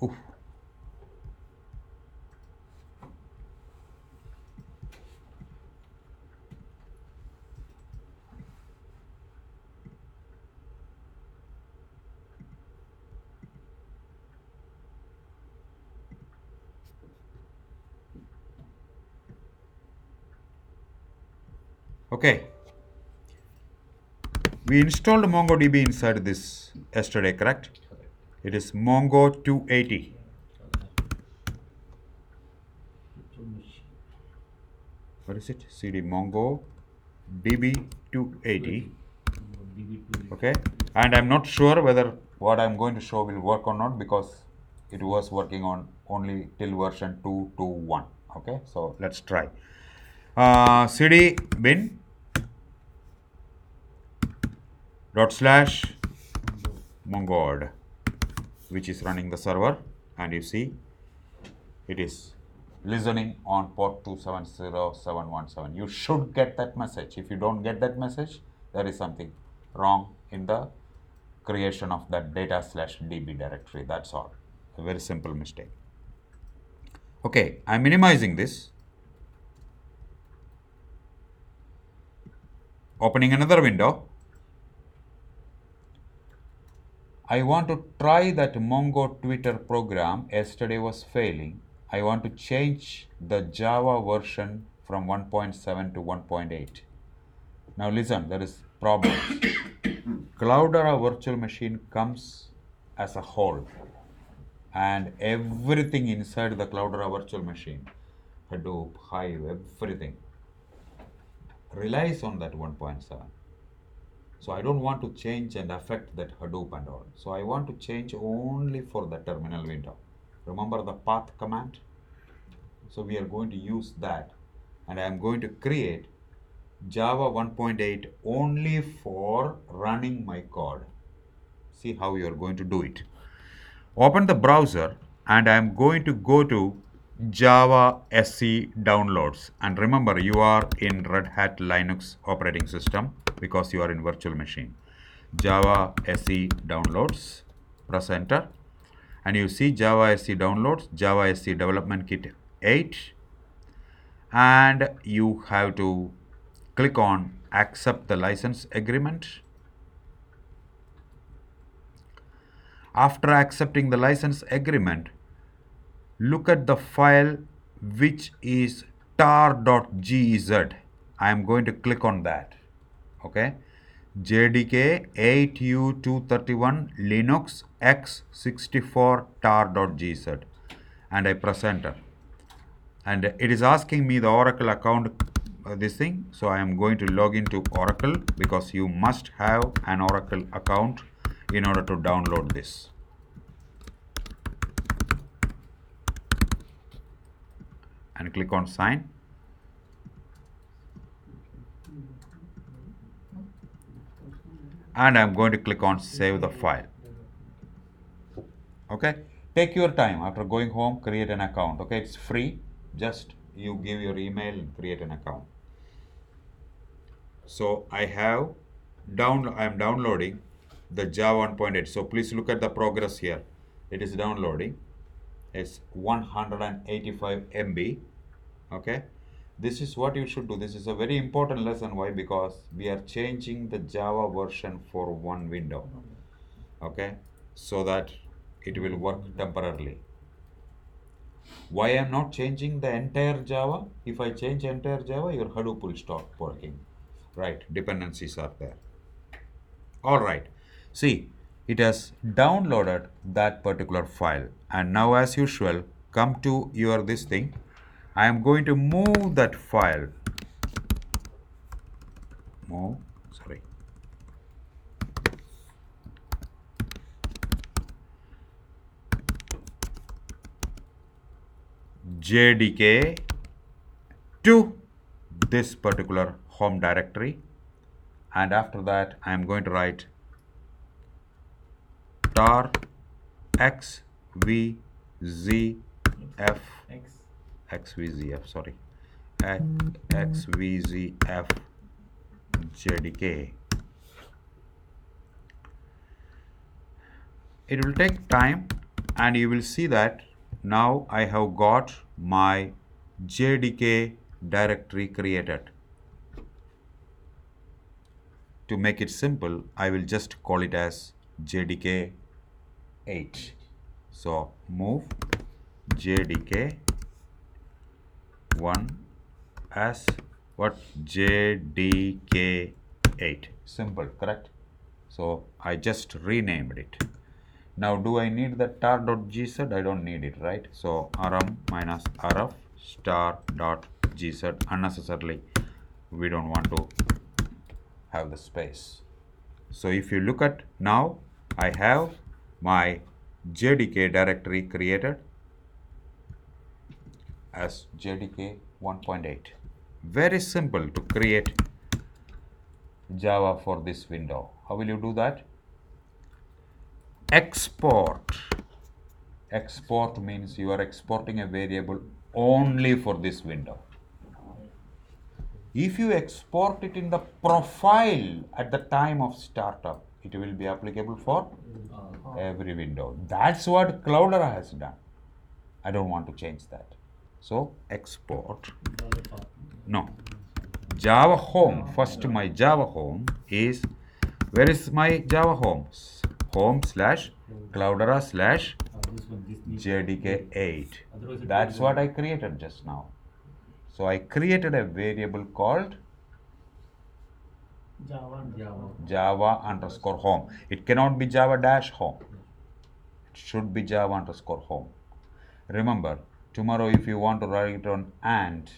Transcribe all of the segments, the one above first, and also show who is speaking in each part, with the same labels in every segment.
Speaker 1: Oof. Okay, we installed MongoDB inside this yesterday, correct? It is Mongo 280. What is it? CD Mongo DB 280. Okay, and I'm not sure whether what I'm going to show will work or not because it was working on only till version 2.2.1. Okay, so let's try. CD bin dot slash Mongodb, which is running the server, and you see it is listening on port 270717. You should get that message. If you don't get that message, there is something wrong in the creation of that data slash db directory. That's all. A very simple mistake. Okay, I'm minimizing this. Opening another window. I want to try that Mongo Twitter program. Yesterday was failing. I want to change the Java version from 1.7 to 1.8. Now listen, there is problem. Cloudera virtual machine comes as a whole, and everything inside the Cloudera virtual machine, Hadoop, Hive, everything relies on that 1.7. So I don't want to change and affect that Hadoop and all. So I want to change only for the terminal window. Remember the path command? So we are going to use that, and I am going to create Java 1.8 only for running my code. See how you are going to do it. Open the browser, and I am going to go to Java SE downloads. And remember, you are in Red Hat Linux operating system because you are in virtual machine. Java SE downloads, press enter, and you see Java SE downloads, Java SE development kit 8, and you have to click on accept the license agreement. After accepting the license agreement, look at the file which is tar.gz. I am going to click on that. Okay, JDK 8U231 Linux x64 tar.gz, and I press enter, and it is asking me the Oracle account, this thing. So I am going to log into Oracle because you must have an Oracle account in order to download this. And click on sign. And I'm going to click on save the file. Okay, take your time. After going home, create an account. Okay, it's free. Just you give your email and create an account. So I am downloading the Java 1.8. So please look at the progress here. It is downloading. It's 185 MB. Okay, this is what you should do. This is a very important lesson. Why? Because we are changing the Java version for one window. Okay, so that it will work temporarily. Why I am not changing the entire Java? If I change entire Java, your Hadoop will stop working. Right, dependencies are there. All right, see, it has downloaded that particular file, and now as usual, come to your this thing. I am going to move that file. JDK to this particular home directory, and after that I am going to write tar xvzf xvzf sorry xvzf JDK. It will take time, and you will see that now I have got my JDK directory created. To make it simple, I will just call it as JDK 8. So move JDK 1 as what? JDK 8. Simple, correct? So I just renamed it. Now do I need the tar.gz? I don't need it, right? So rm minus rf star.gz unnecessarily. We don't want to have the space. So if you look at now, I have my JDK directory created as JDK 1.8. Very simple to create Java for this window. How will you do that? Export. Export means you are exporting a variable only for this window. If you export it in the profile at the time of startup, it will be applicable for every window. That's what Cloudera has done. I don't want to change that. So export. No. Java home. First my Java home is, where is my Java home? Home slash Cloudera slash JDK 8. That's what I created just now. So I created a variable called Java underscore home. It cannot be Java dash home. It should be Java underscore home. Remember, tomorrow if you want to write on and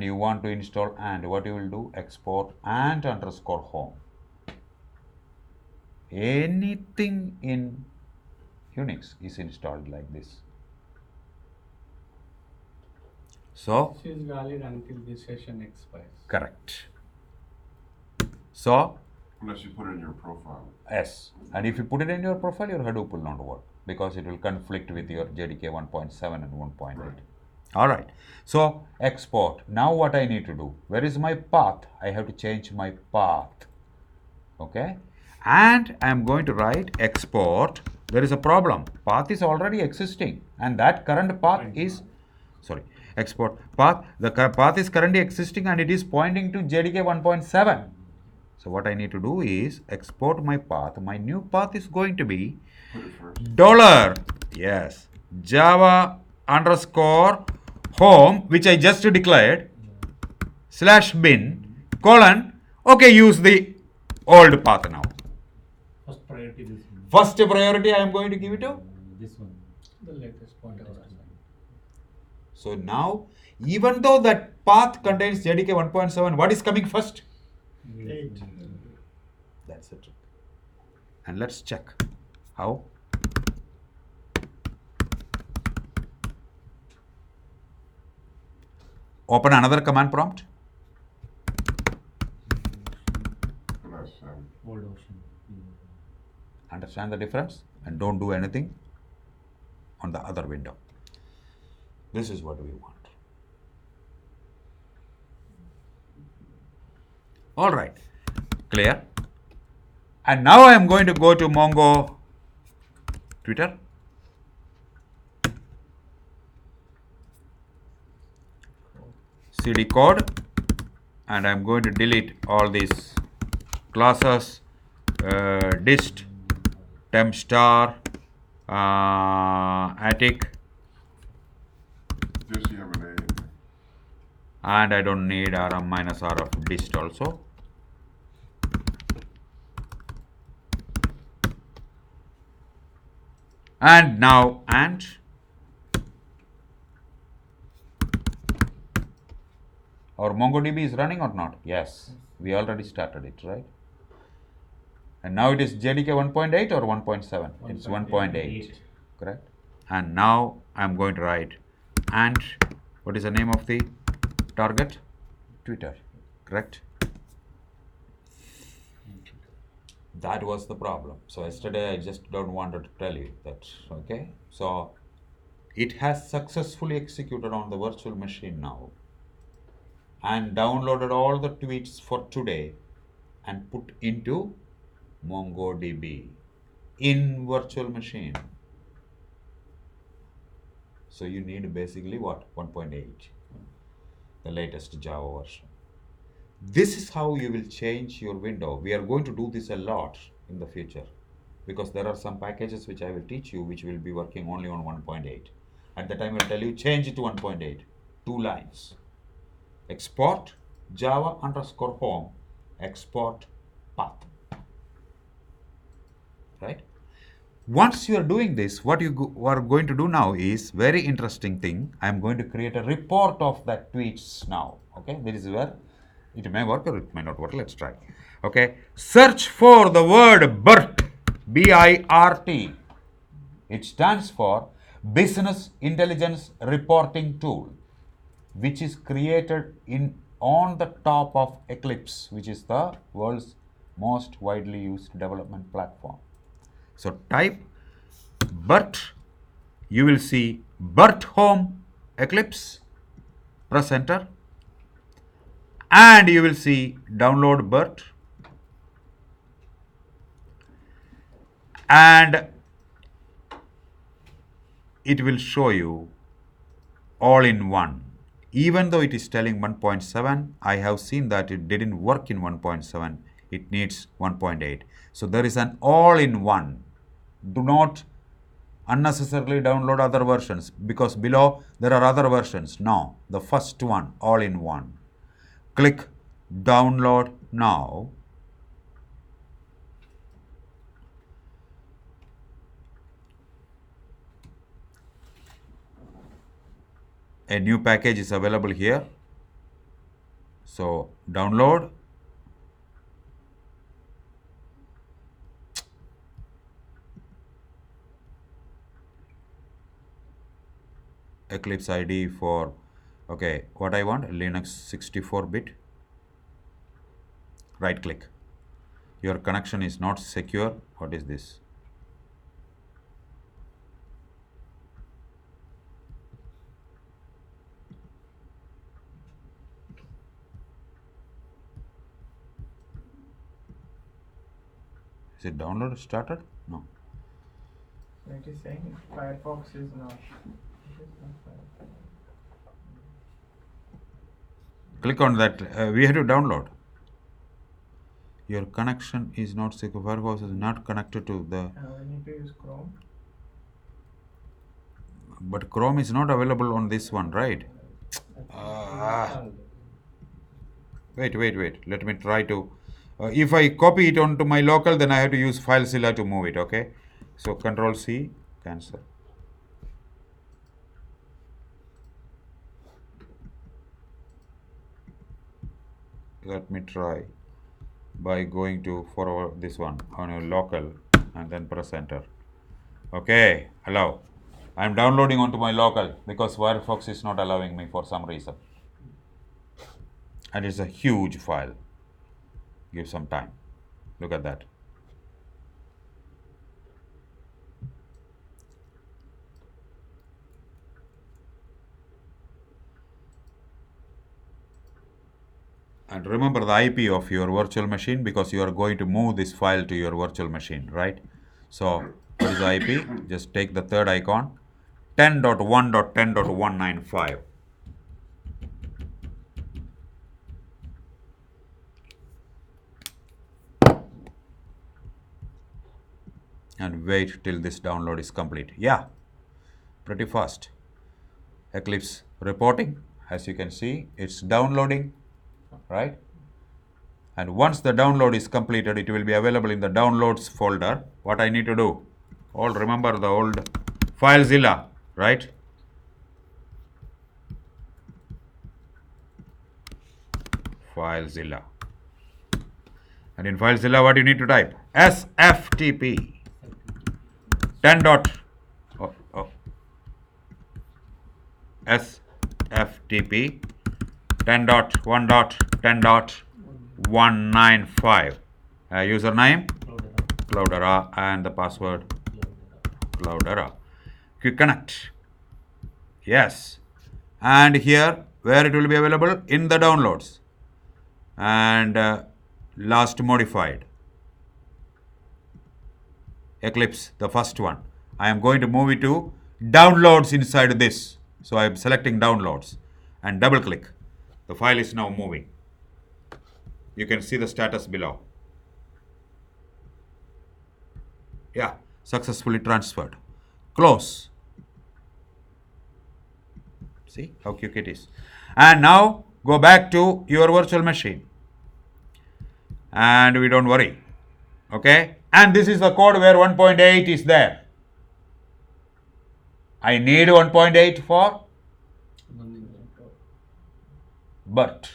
Speaker 1: you want to install and, what you will do? Export and underscore home. Anything in Unix is installed like this. So
Speaker 2: This is valid until this session expires.
Speaker 1: correct. So
Speaker 3: Unless you put it in your profile.
Speaker 1: yes, and if you put it in your profile, your Hadoop will not work because it will conflict with your JDK 1.7 and 1.8.
Speaker 3: Right.
Speaker 1: All right. So export. Now what I need to do? Where is my path? I have to change my path. Okay. And I am going to write export. There is a problem. Path is already existing, and that current path is, sorry, export path. The path is currently existing and it is pointing to JDK 1.7. So what I need to do is export my path. My new path is going to be
Speaker 3: Put it first.
Speaker 1: dollar, yes, Java underscore home, which I just declared, slash bin, colon, okay, use the old path now.
Speaker 4: First priority this one.
Speaker 1: First priority I am going to give it to.
Speaker 4: This one.
Speaker 2: The latest whatever.
Speaker 1: So now, even though that path contains JDK 1.7, what is coming first?
Speaker 2: 8.
Speaker 1: That's it. And let's check how. Open another command prompt.
Speaker 3: Plus,
Speaker 4: Old ocean.
Speaker 1: Understand the difference and don't do anything on the other window. This is what we want. All right, clear? And now I am going to go to Mongo Twitter. CD code, and I am going to delete all these classes, dist, temp star, attic,
Speaker 3: just you have an A in there.
Speaker 1: and I don't need rm minus rf dist also. And now, and our MongoDB is running or not? Yes, we already started it, right? And now it is JDK 1.8 or 1.7? It's 1.8, correct? And now I'm going to write, and what is the name of the target? Twitter, correct? That was the problem. So yesterday I just don't wanted to tell you that, okay? So it has successfully executed on the virtual machine now and downloaded all the tweets for today and put into MongoDB in virtual machine. So you need basically what? 1.8, the latest Java version. This is how you will change your window. We are going to do this a lot in the future because there are some packages which I will teach you which will be working only on 1.8. At the time I will tell you change it to 1.8. 2 lines. Export Java underscore home, export path. Right? Once you are doing this, what you are going to do now is very interesting thing. I am going to create a report of that tweets now. Okay, this is where it may work or it may not work. Let's try. Okay, search for the word BIRT, BIRT. It stands for Business Intelligence Reporting Tool, which is created on the top of Eclipse, which is the world's most widely used development platform. So type BIRT, you will see BIRT Home Eclipse, press enter, and you will see download BIRT, and it will show you all in one. Even though it is telling 1.7, I have seen that it didn't work in 1.7, it needs 1.8. So there is an all in one. Do not unnecessarily download other versions because below there are other versions. No, the first one, all in one. Click download now. A new package is available here. So download. Eclipse ID for, okay, what I want, Linux 64-bit. Right click. Your connection is not secure. What is this? Is it download started? No.
Speaker 5: It is saying Firefox is not. It is not Firefox.
Speaker 1: Click on that. We have to download. Your connection is not secure. Firefox is not connected to the.
Speaker 5: We need to use Chrome.
Speaker 1: But Chrome is not available on this one, right? Wait. Let me try to. If I copy it onto my local, then I have to use FileZilla to move it. Okay. So Control C, cancel. Let me try by going to forward this one on your local and then press enter. Okay, allow. I am downloading onto my local because Firefox is not allowing me for some reason. And it's a huge file. Give some time. Look at that. And remember the IP of your virtual machine because you are going to move this file to your virtual machine, right? So what is the IP? Just take the third icon, 10.1.10.195. And wait till this download is complete. Yeah, pretty fast. Eclipse reporting, as you can see, it's downloading, right? And once the download is completed, it will be available in the downloads folder. What I need to do? All remember the old FileZilla, right? FileZilla. And in FileZilla, what you need to type? SFTP 10 dot SFTP 10.1.10.195. Username Cloudera and the password Cloudera. Quick connect. Yes. And here where it will be available in the downloads and last modified Eclipse, the first one. I am going to move it to downloads inside this. So I am selecting downloads and double click. The file is now moving. You can see the status below. Yeah, successfully transferred. Close. See how quick it is. And now go back to your virtual machine. And we don't worry. Okay. And this is the code where 1.8 is there. I need 1.8 for BIRT.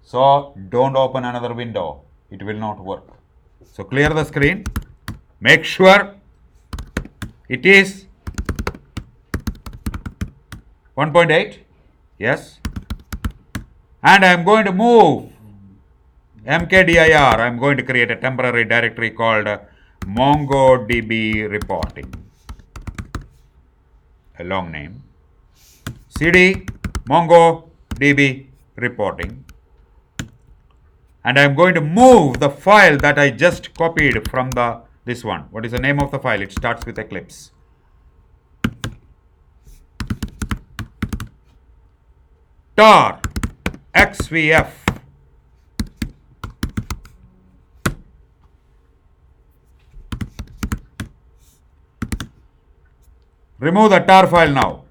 Speaker 1: So don't open another window. It will not work. So clear the screen. Make sure it is 1.8. Yes. And I am going to move mkdir. I am going to create a temporary directory called Mongodb reporting. A long name. cd mongodb reporting. And I am going to move the file that I just copied from this one. What is the name of the file? It starts with Eclipse. tar xvf. Remove the tar file now.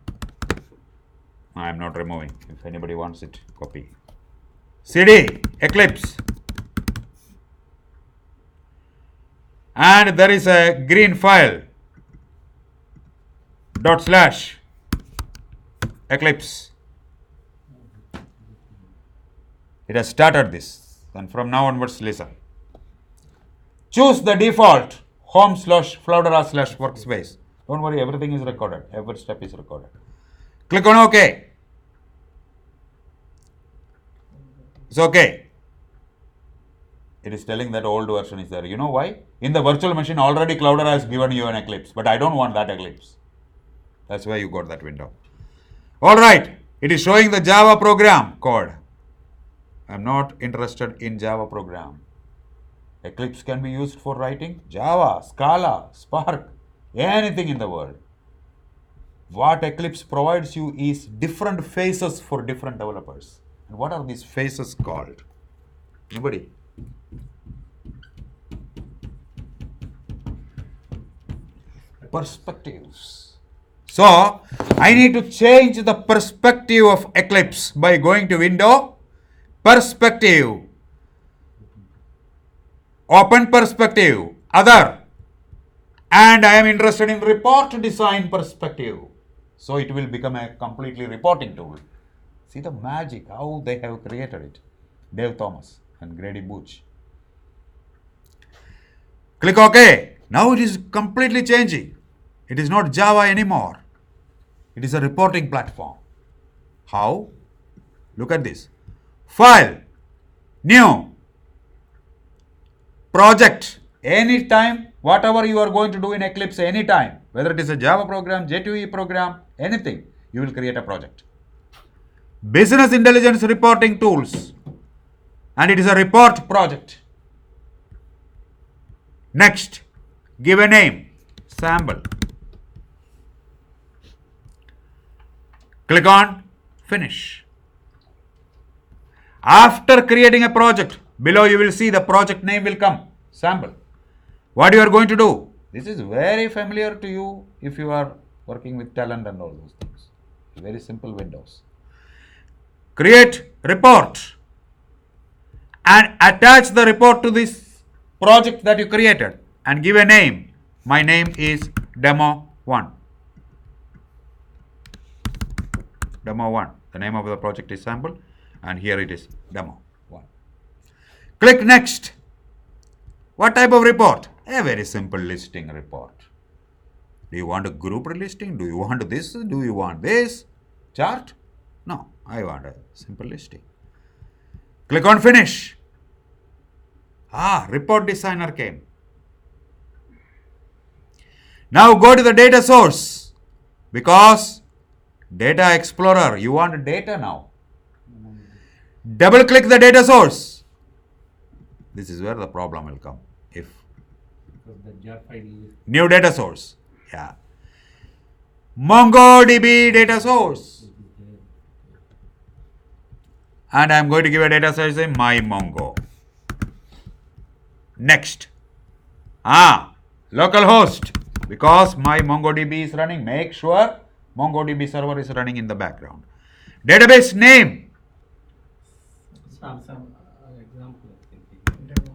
Speaker 1: I am not removing. If anybody wants it, copy. cd eclipse. And there is a green file. /eclipse. It has started this. And from now onwards, listen. Choose the default home/Floudera/workspace. Don't worry, everything is recorded. Every step is recorded. Click on OK. It's OK. It is telling that old version is there. You know why? In the virtual machine, already Cloudera has given you an Eclipse, but I don't want that Eclipse. That's why you got that window. All right. It is showing the Java program code. I'm not interested in Java program. Eclipse can be used for writing Java, Scala, Spark, anything in the world. What Eclipse provides you is different phases for different developers. And what are these phases called? Anybody? Perspectives. So, I need to change the perspective of Eclipse by going to Window, Perspective, Open Perspective, Other, and I am interested in Report Design Perspective. So, it will become a completely reporting tool. See the magic, how they have created it. Dave Thomas and Grady Booch. Click OK. Now it is completely changing. It is not Java anymore. It is a reporting platform. How? Look at this. File, New, Project. Anytime, whatever you are going to do in Eclipse, anytime, whether it is a Java program, J2E program, anything, you will create a project. Business Intelligence Reporting Tools. And it is a report project. Next, give a name, sample. Click on Finish. After creating a project, below you will see the project name will come, sample. What you are going to do? This is very familiar to you if you are working with talent and all those things. Very simple windows. Create report and attach the report to this project that you created and give a name. My name is Demo1. Demo1. The name of the project is sample and here it is Demo1. Click Next. What type of report? A very simple listing report. Do you want a group listing? Do you want this? Do you want this? Chart? No, I want a simple listing. Click on Finish. Report designer came. Now go to the data source because Data Explorer, you want data now. Double click the data source. This is where the problem will come. If
Speaker 4: Because the jar file is
Speaker 1: new data source. Yeah. MongoDB data source. And I'm going to give a data source in my Mongo. Next. Localhost. Because my MongoDB is running, make sure MongoDB server is running in the background. Database name.
Speaker 2: Some example I think.
Speaker 5: Demo.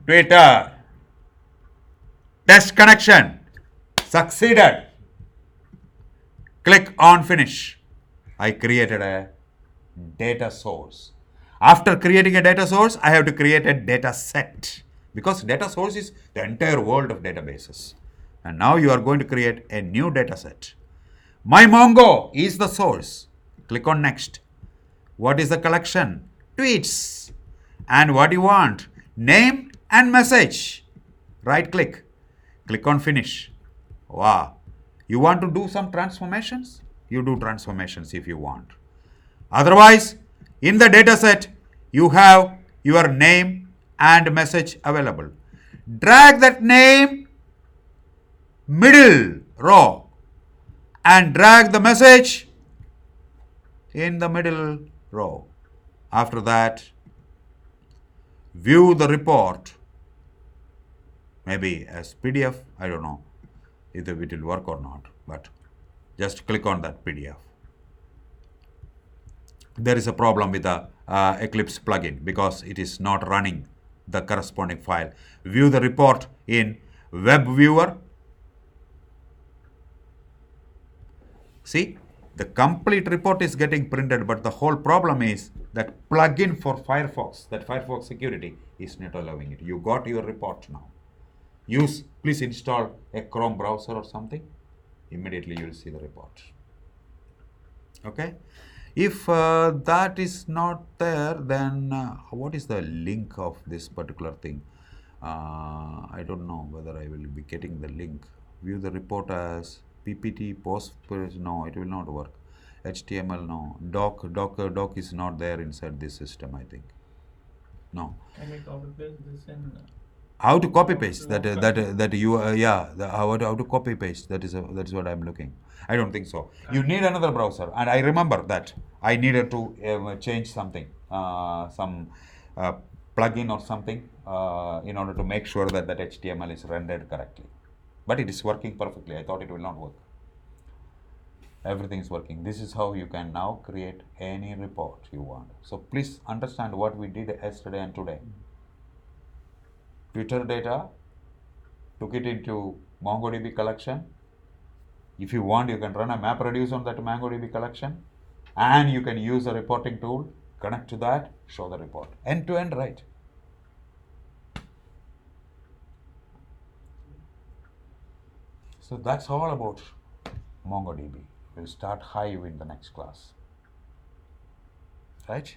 Speaker 1: Twitter. Test connection. Succeeded. Click on finish. I created a data source. After creating a data source, I have to create a data set because data source is the entire world of databases. And now you are going to create a new data set. My Mongo is the source. Click on next. What is the collection? Tweets. And what do you want? Name and message. Right click. Click on finish. Wow. You want to do some transformations? You do transformations if you want. Otherwise, in the data set, you have your name and message available. Drag that name middle row and drag the message in the middle row. After that, view the report, maybe as PDF, I don't know if it will work or not, but just click on that PDF. There is a problem with the Eclipse plugin because it is not running the corresponding file. View the report in web viewer. See, the complete report is getting printed, but the whole problem is that plugin for Firefox, that Firefox security is not allowing it. You got your report now. Please install a Chrome browser or something. Immediately you will see the report. Okay. If that is not there, then what is the link of this particular thing? I don't know whether I will be getting the link. View the report as PPT, post, no, it will not work. HTML, no. Doc is not there inside this system, I think. No.
Speaker 5: Can we copy paste this in?
Speaker 1: How to copy paste how to copy paste, that is what I'm looking. I don't think so. You need another browser, and I remember that I needed to change something, some plugin or something, in order to make sure that HTML is rendered correctly. But it is working perfectly. I thought it will not work. Everything is working. This is how you can now create any report you want. So please understand what we did yesterday and today. Twitter data, took it into MongoDB collection. If you want, you can run a MapReduce on that MongoDB collection, and you can use a reporting tool, connect to that, show the report. End to end, right? So that's all about MongoDB. We'll start Hive in the next class. Right?